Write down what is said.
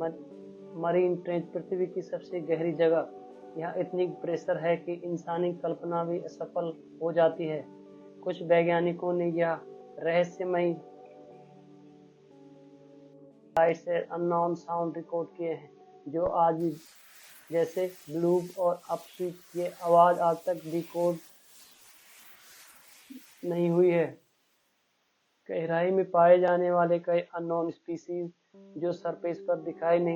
Marine trench पृथ्वी की सबसे गहरी जगह। यहाँ इतनी प्रेशर है कि इंसानी कल्पना भी असफल हो जाती है। कुछ वैज्ञानिकों ने यह रहस्यमयी से अननोन साउंड रिकॉर्ड किए हैं, जो आज भी, जैसे ब्लूप और अपस्वीप, ये आवाज आज तक डिकोड नहीं हुई है। गहराई में पाए जाने वाले कई अननोन स्पीसीज जो सरफेस पर दिखाई नहीं